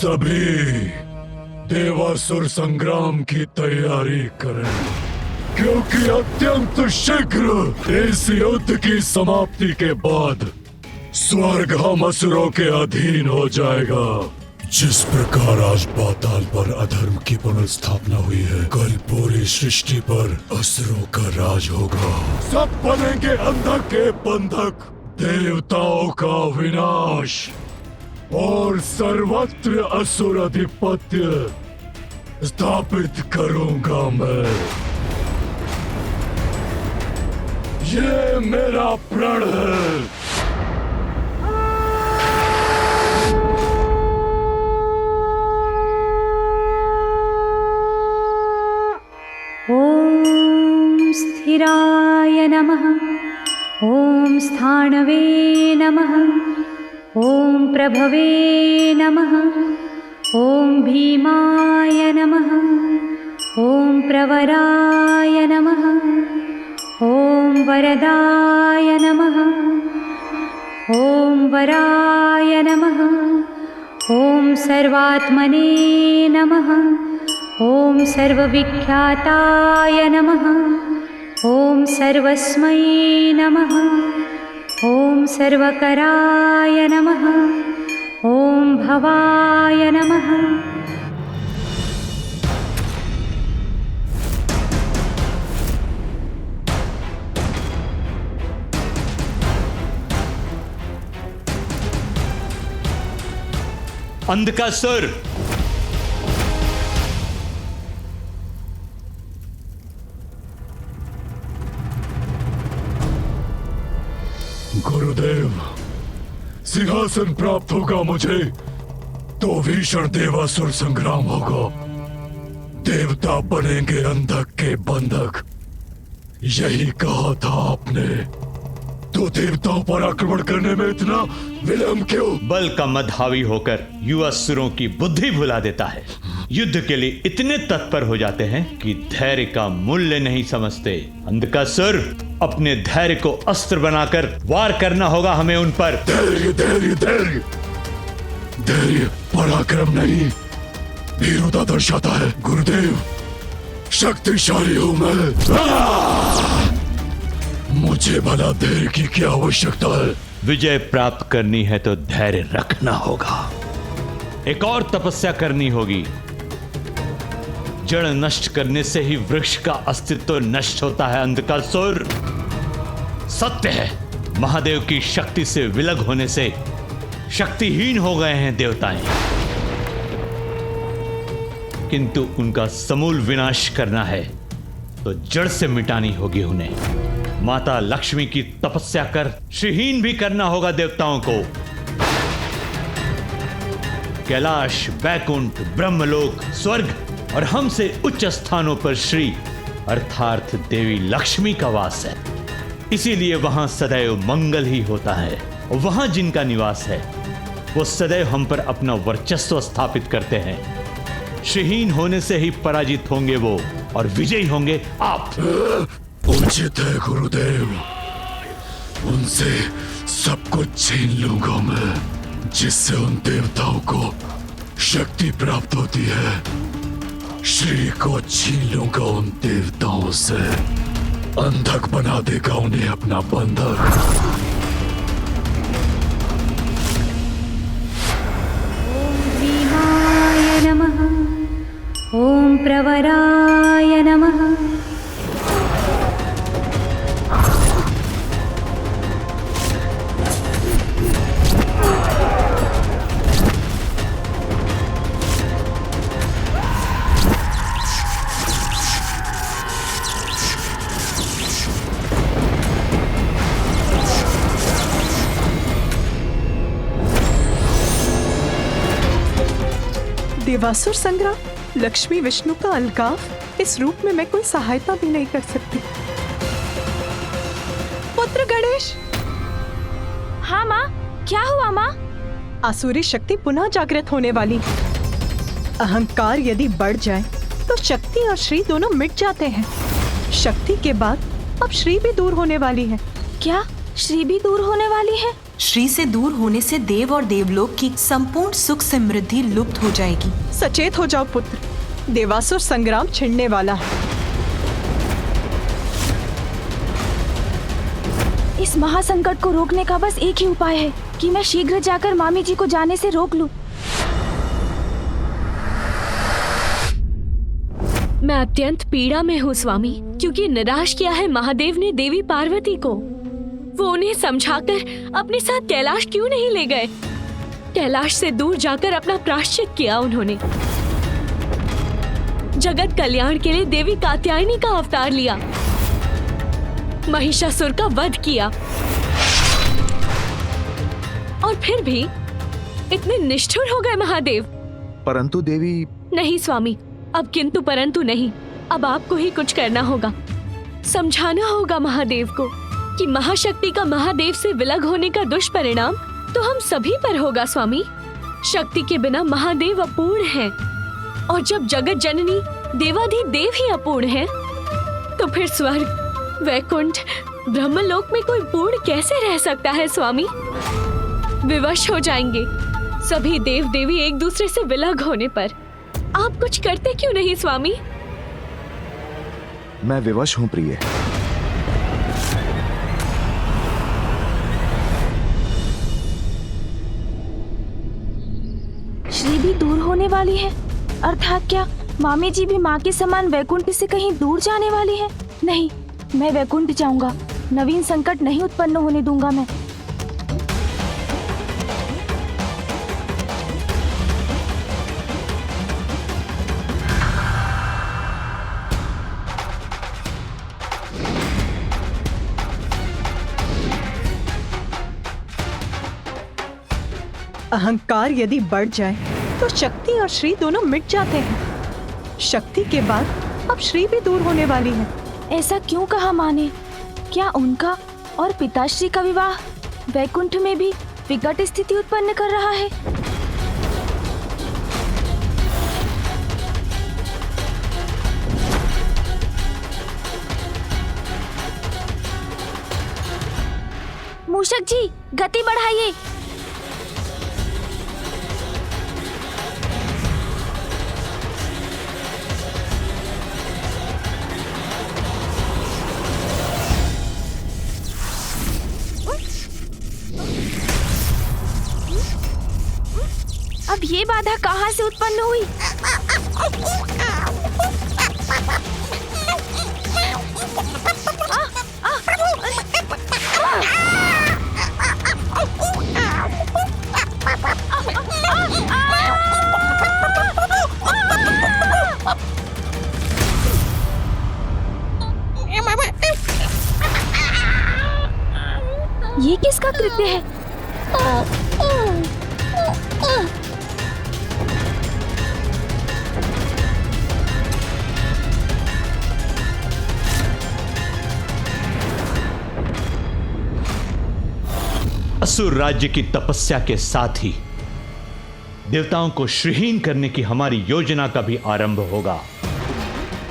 सभी देवासुर संग्राम की तैयारी करें, क्योंकि अत्यंत शीघ्र इस युद्ध की समाप्ति के बाद स्वर्ग हम असुरों के अधीन हो जाएगा। जिस प्रकार आज पाताल पर अधर्म की पुनर्स्थापना हुई है, कल पूरी सृष्टि पर असुरों का राज होगा। सब बनेंगे अंधक के बंधक, देवताओं का विनाश और सर्वत्र असुर अधिपत्य स्थापित करूंगा मैं। ये मेरा प्रण है। ॐ स्थिराय नमः। ॐ स्थाणवे नमः। ॐ प्रभवे नमः। ॐ भीमाय नमः। ॐ प्रवराय नमः। ॐ वरदाय नमः। ॐ वराय नमः। ॐ सर्वात्मने नमः। ॐ सर्वविख्याताय नमः। ॐ सर्वस्मै नमः। ॐ सर्वकराय नमः। ॐ भवाय नमः। अंधकासुर, गुरुदेव, सिंहासन प्राप्त होगा मुझे तो भीषण देवासुर संग्राम होगा। देवता बनेंगे अंधक के बंधक, यही कहा था आपने। तो देवताओं पर आक्रमण करने में इतना विलंब क्यों? बल का मद हावी होकर युवा असुरों की बुद्धि भुला देता है। युद्ध के लिए इतने तत्पर हो जाते हैं कि धैर्य का मूल्य नहीं समझते। अंधकासुर, अपने धैर्य को अस्त्र बनाकर वार करना होगा हमें उन पर। धैर्य धैर्य धैर्य धैर्य पराक्रम नहीं, वीरता दर्शाता है। गुरुदेव, शक्तिशाली हूं मैं। मुझे भला धैर्य की क्या आवश्यकता है? विजय प्राप्त करनी है तो धैर्य रखना होगा। एक और तपस्या करनी होगी। जड़ नष्ट करने से ही वृक्ष का अस्तित्व नष्ट होता है। अंधकासुर, सत्य है, महादेव की शक्ति से विलग होने से शक्तिहीन हो गए हैं देवताएं, किंतु उनका समूल विनाश करना है तो जड़ से मिटानी होगी उन्हें। माता लक्ष्मी की तपस्या कर श्रीहीन भी करना होगा देवताओं को। कैलाश, वैकुंठ, ब्रह्मलोक, स्वर्ग और हमसे उच्च स्थानों पर श्री अर्थात देवी लक्ष्मी का वास है। इसीलिए वहां सदैव मंगल ही होता है। और वहां जिनका निवास है वो सदैव हम पर अपना वर्चस्व स्थापित करते हैं। श्रीहीन होने से ही पराजित होंगे वो और विजयी होंगे आप। उचित है गुरुदेव, उनसे सब कुछ छीन लूंगा मैं, जिससे उन देवताओं को शक्ति प्राप्त होती है। श्री को छीन लूंगा उन देवताओं से, अंधक बना देगा उन्हें अपना बंधक। ॐ भीमाय नमः। ॐ प्रवराय नमः। देवासुर संग्राम, लक्ष्मी विष्णु का अलगाव, इस रूप में मैं कोई सहायता भी नहीं कर सकती। पुत्र गणेश। हाँ माँ, क्या हुआ माँ? आसुरी शक्ति पुनः जागृत होने वाली। अहंकार यदि बढ़ जाए तो शक्ति और श्री दोनों मिट जाते हैं। शक्ति के बाद अब श्री भी दूर होने वाली है। क्या श्री भी दूर होने वाली है? श्री से दूर होने से देव और देवलोक की संपूर्ण सुख समृद्धि लुप्त हो जाएगी। सचेत हो जाओ पुत्र, देवासुर संग्राम छिड़ने वाला है। इस महासंकट को रोकने का बस एक ही उपाय है कि मैं शीघ्र जाकर मामी जी को जाने से रोक लूं। मैं अत्यंत पीड़ा में हूँ स्वामी, क्योंकि निराश किया है महादेव ने देवी पार्वती को। वो उन्हें समझाकर अपने साथ कैलाश क्यों नहीं ले गए? कैलाश से दूर जाकर अपना प्रायश्चित किया उन्होंने। जगत कल्याण के लिए देवी कात्यायनी का अवतार लिया, महिषासुर का वध किया, और फिर भी इतने निष्ठुर हो गए महादेव। परंतु देवी। नहीं स्वामी, अब किंतु परंतु नहीं, अब आपको ही कुछ करना होगा। समझाना होगा महादेव को कि महाशक्ति का महादेव से विलग होने का दुष्परिणाम तो हम सभी पर होगा स्वामी। शक्ति के बिना महादेव अपूर्ण हैं, और जब जगत जननी देवाधिदेव ही अपूर्ण है, तो फिर स्वर्ग, वैकुंठ, ब्रह्मलोक में कोई पूर्ण कैसे रह सकता है स्वामी? विवश हो जाएंगे सभी देव देवी एक दूसरे से विलग होने पर। आप कुछ करते क्यों नहीं स्वामी? मैं विवश हूँ प्रिय। श्री भी दूर होने वाली है, अर्थात क्या मामी जी भी माँ के समान वैकुंठ से कहीं दूर जाने वाली है? नहीं, मैं वैकुंठ जाऊंगा, नवीन संकट नहीं उत्पन्न होने दूंगा मैं। अहंकार यदि बढ़ जाए तो शक्ति और श्री दोनों मिट जाते हैं। शक्ति के बाद अब श्री भी दूर होने वाली है। ऐसा क्यों कहा माँ ने? क्या उनका और पिताश्री का विवाह वैकुंठ में भी विकट स्थिति उत्पन्न कर रहा है? मूषक जी, गति बढ़ाइए। अब ये बाधा कहाँ से उत्पन्न हुई? ये किसका कृत्य है? असुर राज्य की तपस्या के साथ ही देवताओं को श्रीहीन करने की हमारी योजना का भी आरंभ होगा।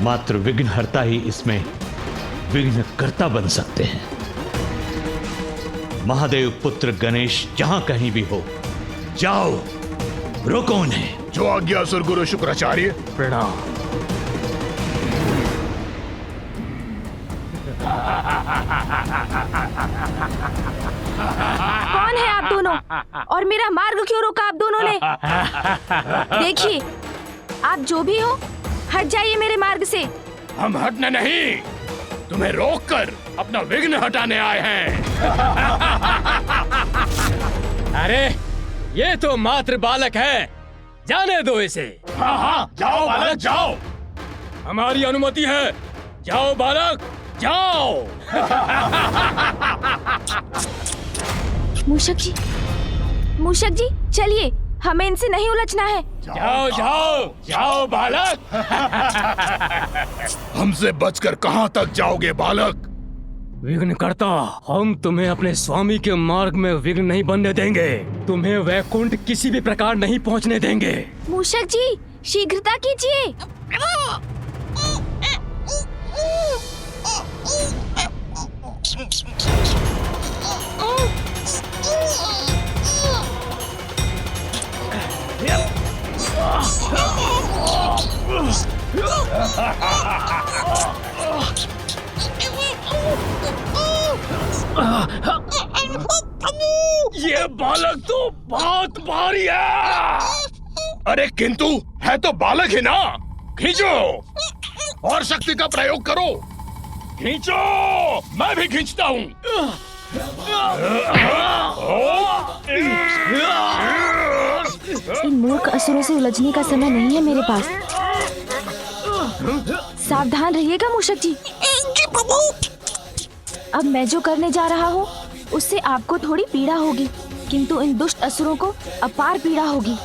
मात्र विघ्नहर्ता ही इसमें विघ्नकर्ता बन सकते हैं। महादेव पुत्र गणेश जहां कहीं भी हो, जाओ, रोको उन्हें। जो आज्ञा असुर गुरु शुक्राचार्य। प्रणाम। कौन है आप दोनों? और मेरा मार्ग क्यों रोका आप दोनों ने? देखिए, आप जो भी हो, हट जाइए मेरे मार्ग से। हम हटने नहीं, तुम्हें रोककर अपना विघ्न हटाने आए हैं। अरे, ये तो मात्र बालक है, जाने दो इसे। हाँ हाँ, जाओ बालक जाओ। हमारी अनुमति है, जाओ बालक, जाओ। मूषक जी, चलिए, हमें इनसे नहीं उलझना है। जाओ जाओ जाओ बालक। हमसे बचकर कहाँ तक जाओगे बालक? विघ्नकर्ता, हम तुम्हें अपने स्वामी के मार्ग में विघ्न नहीं बनने देंगे। तुम्हें वैकुंठ किसी भी प्रकार नहीं पहुंचने देंगे। मूषक जी, शीघ्रता कीजिए। ये बालक तो बहुत भारी है। अरे किंतु है तो बालक ही ना। खींचो और शक्ति का प्रयोग करो। खींचो, मैं भी खींचता हूँ। इन मूर्ख असुरों से उलझने का समय नहीं है मेरे पास। सावधान रहिएगा मूषक जी। जी प्रभु। अब मैं जो करने जा रहा हूँ उससे आपको थोड़ी पीड़ा होगी, किंतु इन दुष्ट असुरों को अपार पीड़ा होगी।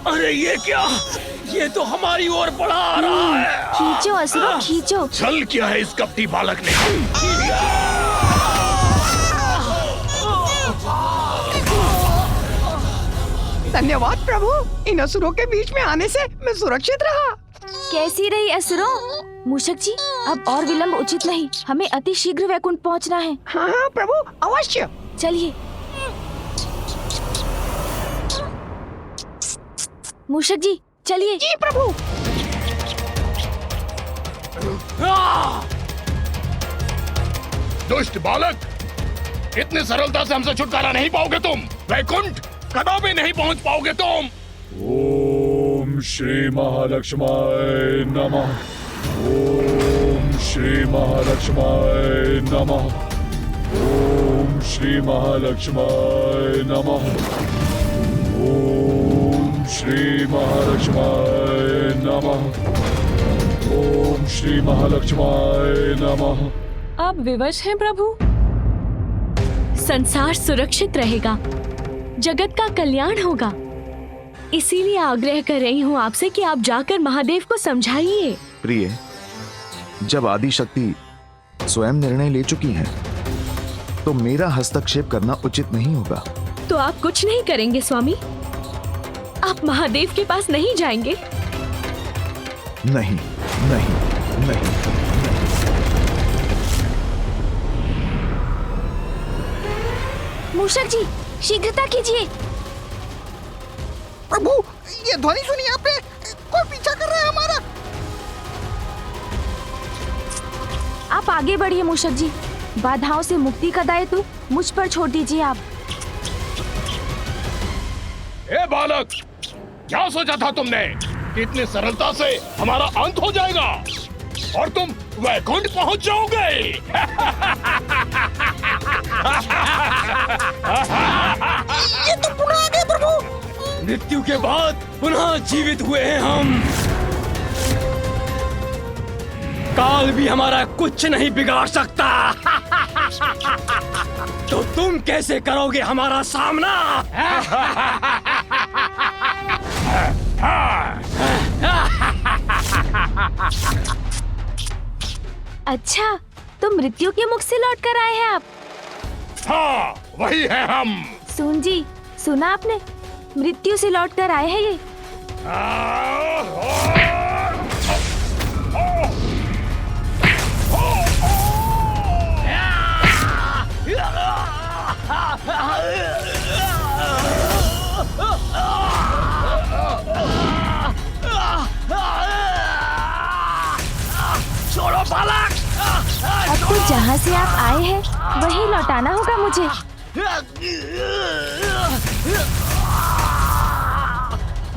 अरे ये क्या? ये तो हमारी ओर बढ़ा आ रहा है। खींचो असुरों, खींचो। चल क्या है इस कपटी बालक ने? धन्यवाद प्रभु, इन असुरों के बीच में आने से मैं सुरक्षित रहा। कैसी रही असुरों? मूषक जी, अब और विलंब उचित नहीं, हमें अति शीघ्र वैकुंठ पहुंचना है। हाँ हाँ प्रभु, अवश्य। चलिए। मूषक जी चलिए। जी प्रभु। दुष्ट बालक, इतनी सरलता से हमसे छुटकारा नहीं पाओगे तुम। वैकुंठ कदापि नहीं पहुंच पाओगे तुम। ओम श्री महालक्ष्माय नमः। ओम श्री महालक्ष्माय नमः। ओम श्री महालक्ष्माय नमः। ओम श्री महालक्ष्माय नमः। ओम श्री महालक्ष्माय नमः। आप विवश हैं प्रभु? संसार सुरक्षित रहेगा, जगत का कल्याण होगा, इसीलिए आग्रह कर रही हूँ आपसे कि आप जाकर महादेव को समझाइए। प्रिय, जब आदि शक्ति स्वयं निर्णय ले चुकी हैं, तो मेरा हस्तक्षेप करना उचित नहीं होगा। तो आप कुछ नहीं करेंगे स्वामी? आप महादेव के पास नहीं जाएंगे? नहीं, नहीं, नहीं। मूषक जी शीघ्रता कीजिए। प्रभु, ये ध्वनि सुनी आपने? कोई पीछा कर रहा है हमारा। आप आगे बढ़िए मूषक जी, बाधाओं से मुक्ति का दायित्व मुझ पर छोड़ दीजिए आप। ए बालक, क्या सोचा था तुमने कि इतनी सरलता से हमारा अंत हो जाएगा और तुम वैकुंठ पहुंच जाओगे? ये तो पुनः आ गए प्रभु। मृत्यु के बाद पुनः जीवित हुए हैं हम। काल भी हमारा कुछ नहीं बिगाड़ सकता। तो तुम कैसे करोगे हमारा सामना? अच्छा, तो मृत्यु के मुख से लौट कर आए हैं आप? हाँ, वही है हम। सुन जी, सुना आपने? मृत्यु से लौट कर आए हैं ये। छोड़ो बालक। अब तो जहाँ से आप आए हैं वही लौटाना होगा मुझे।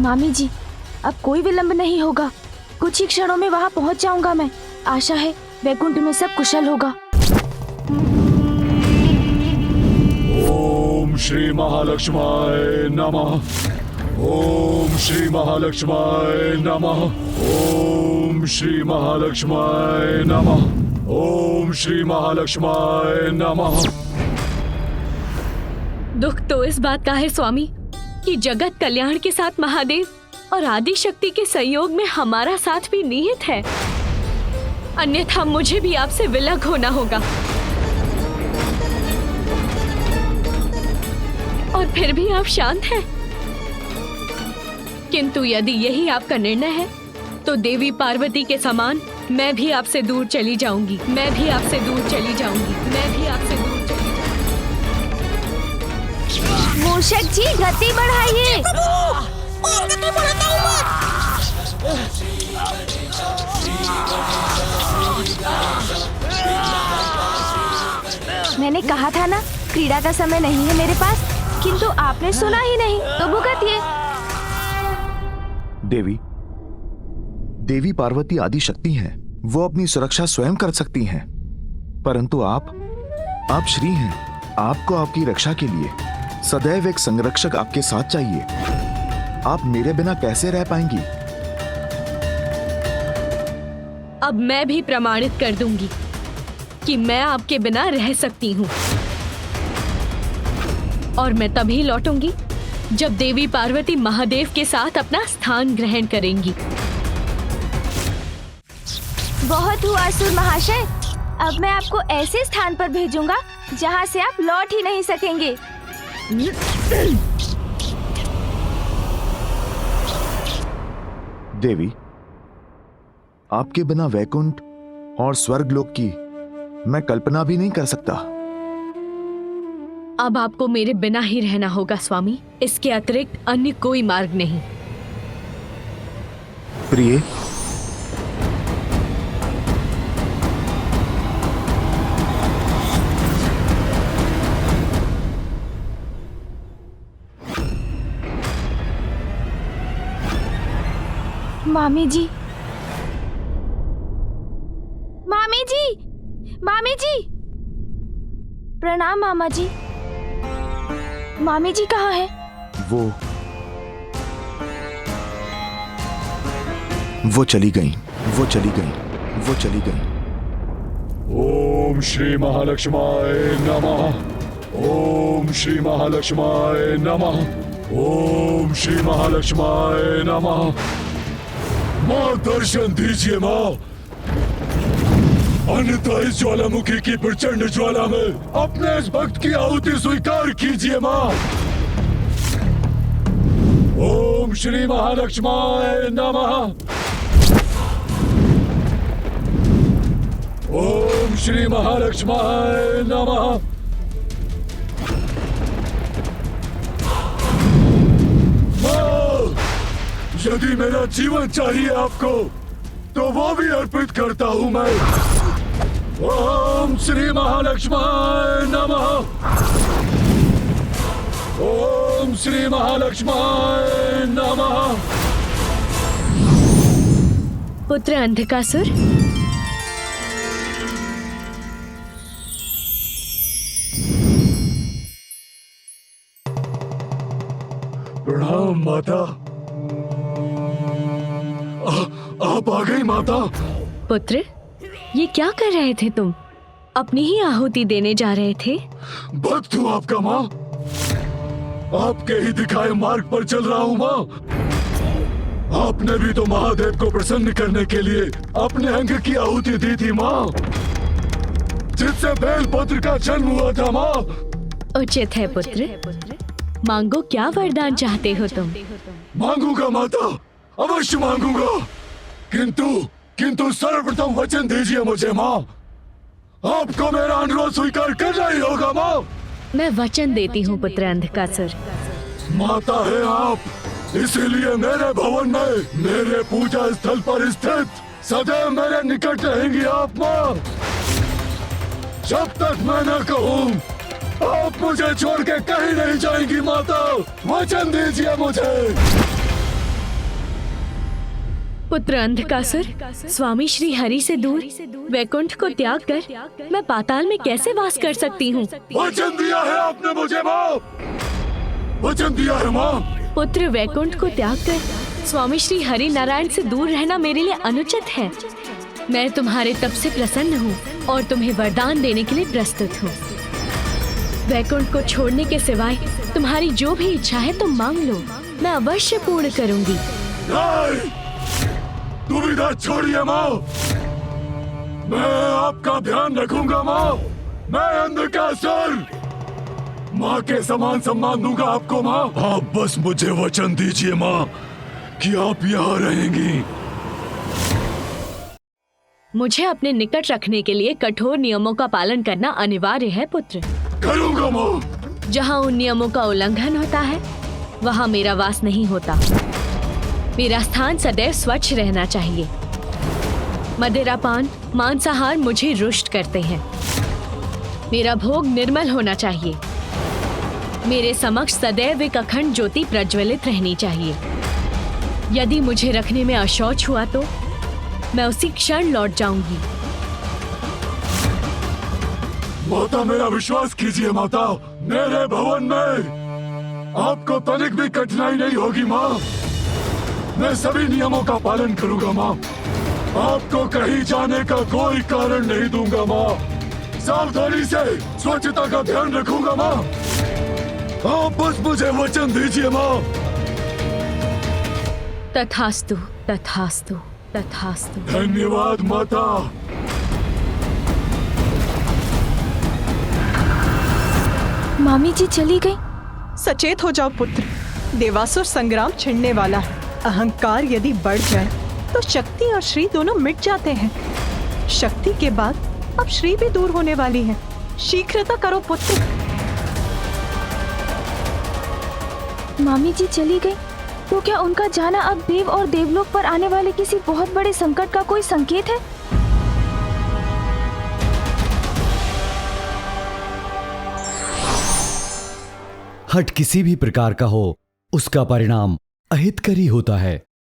मामी जी, अब कोई विलंब नहीं होगा, कुछ ही क्षणों में वहाँ पहुँच जाऊंगा मैं। आशा है वैकुंठ में सब कुशल होगा। ओम श्री महालक्ष्माय नमः। ओम श्री महालक्ष्माय नमः। ओम श्री महालक्ष्माय नमः। ओम श्री महालक्ष्माय नमः। दुख तो इस बात का है स्वामी कि जगत कल्याण के साथ महादेव और आदि शक्ति के सहयोग में हमारा साथ भी निहित है, अन्यथा मुझे भी आपसे विलग होना होगा। और फिर भी आप शांत हैं। किंतु यदि यही आपका निर्णय है तो देवी पार्वती के समान मैं भी आपसे दूर चली जाऊंगी, मैं भी आपसे दूर चली जाऊंगी, मैं भी आपसे दूर चली जाऊंगी। मूषक जी गति बढ़ाइए। मैंने कहा था ना, क्रीड़ा का समय नहीं है मेरे पास, किंतु आपने सुना ही नहीं, तो भुगतिए। देवी पार्वती आदि शक्ति हैं, वो अपनी सुरक्षा स्वयं कर सकती हैं, परंतु आप श्री हैं। आपको आपकी रक्षा के लिए सदैव एक संरक्षक आपके साथ चाहिए। आप मेरे बिना कैसे रह पाएंगी? अब मैं भी प्रमाणित कर दूंगी कि मैं आपके बिना रह सकती हूँ, और मैं तभी लौटूंगी जब देवी पार्वती महादेव के साथ अपना स्थान ग्रहण करेंगी। बहुत हुआ असुर महाशय, अब मैं आपको ऐसे स्थान पर भेजूंगा जहाँ से आप लौट ही नहीं सकेंगे। देवी, आपके बिना वैकुंठ और स्वर्गलोक की मैं कल्पना भी नहीं कर सकता। अब आपको मेरे बिना ही रहना होगा स्वामी, इसके अतिरिक्त अन्य कोई मार्ग नहीं। प्रिय, मामी जी, मामी जी, मामी जी, प्रणाम मामा जी। मामी जी कहाँ है? वो चली गई, वो चली गई, वो चली गई। ओम श्री महालक्ष्माय नमः। ओम श्री महालक्ष्माय नमः। ओम श्री महालक्ष्माय नमः। माँ दर्शन दीजिए माँ, अन्यथा इस ज्वालामुखी की प्रचंड ज्वाला में अपने इस भक्त की आहुति स्वीकार कीजिए माँ। ओम श्री महालक्ष्माय नमः। ओम श्री महालक्ष्माय नमः। यदि मेरा जीवन चाहिए आपको तो वो भी अर्पित करता हूं मैं। ओम श्री महालक्ष्माय नमः। ओम श्री महालक्ष्माय नमः। पुत्र अंधकासुर, प्रणाम माता। आप आ गई माता। पुत्र, ये क्या कर रहे थे तुम? अपनी ही आहुति देने जा रहे थे? भक्त हूँ आपका माँ, आपके ही दिखाए मार्ग पर चल रहा हूँ माँ। आपने भी तो महादेव को प्रसन्न करने के लिए अपने अंग की आहुति दी थी माँ, जिससे बेलपत्र का जन्म हुआ था माँ। उचित है पुत्र, मांगो, क्या वरदान चाहते हो तुम? मांगूंगा माता, अवश्य मांगूंगा, किंतु सर्वप्रथम वचन दीजिए मुझे माँ। आपको मेरा अनुरोध स्वीकार करना ही होगा माँ। मैं वचन देती हूँ पुत्र अंधकासुर। माता है आप, इसीलिए मेरे भवन में, मेरे पूजा स्थल पर स्थित सदैव मेरे निकट रहेंगी आप माँ। जब तक मैं न कहूँ आप मुझे छोड़ के कहीं नहीं जाएंगी माता। वचन दीजिए मुझे। पुत्र अंधकासुर, स्वामी श्री हरि से दूर वैकुंठ को त्याग कर मैं पाताल में कैसे वास कर सकती हूँ? वचन दिया है आपने मुझे माँ, वचन दिया है माँ। पुत्र, वैकुंठ को त्याग कर स्वामी श्री हरि नारायण से दूर रहना मेरे लिए अनुचित है। मैं तुम्हारे तप से प्रसन्न हूँ और तुम्हें वरदान देने के लिए प्रस्तुत हूँ। वैकुंठ को छोड़ने के सिवाय तुम्हारी जो भी इच्छा है तुम मांग लो, मैं अवश्य पूर्ण करूँगी। नहीं, दुविधा छोड़िए माँ, मैं आपका ध्यान रखूंगा माँ। मैं अंधकासुर, माँ के समान सम्मान दूंगा आपको माँ। आप बस मुझे वचन दीजिए माँ कि आप यहाँ रहेंगी। मुझे अपने निकट रखने के लिए कठोर नियमों का पालन करना अनिवार्य है पुत्र। करूंगा माँ। जहाँ उन नियमों का उल्लंघन होता है वहाँ मेरा वास नहीं होता। मेरा स्थान सदैव स्वच्छ रहना चाहिए। मदिरापान, मांसाहार मुझे रुष्ट करते हैं। मेरा भोग निर्मल होना चाहिए। मेरे समक्ष सदैव एक अखंड ज्योति प्रज्वलित रहनी चाहिए। यदि मुझे रखने में अशौच हुआ तो मैं उसी क्षण लौट जाऊंगी। माता, मेरा विश्वास कीजिए माता, मेरे भवन में आपको तनिक भी कठिनाई नहीं होगी माँ। मैं सभी नियमों का पालन करूंगा माँ। आपको कहीं जाने का कोई कारण नहीं दूंगा माँ। सावधानी से स्वच्छता का ध्यान रखूंगा माँ। आप बस मुझे वचन दीजिए माँ। तथास्तु, तथास्तु, तथास्तु। धन्यवाद माता। मामी जी चली गई। सचेत हो जाओ पुत्र, देवासुर संग्राम छिड़ने वाला है। अहंकार यदि बढ़ जाए तो शक्ति और श्री दोनों मिट जाते हैं। शक्ति के बाद अब श्री भी दूर होने वाली है। शीघ्रता करो पुत्र। मामी जी चली गई तो क्या उनका जाना अब देव और देवलोक पर आने वाले किसी बहुत बड़े संकट का कोई संकेत है? हट किसी भी प्रकार का हो, उसका परिणाम अहितकरी होता है।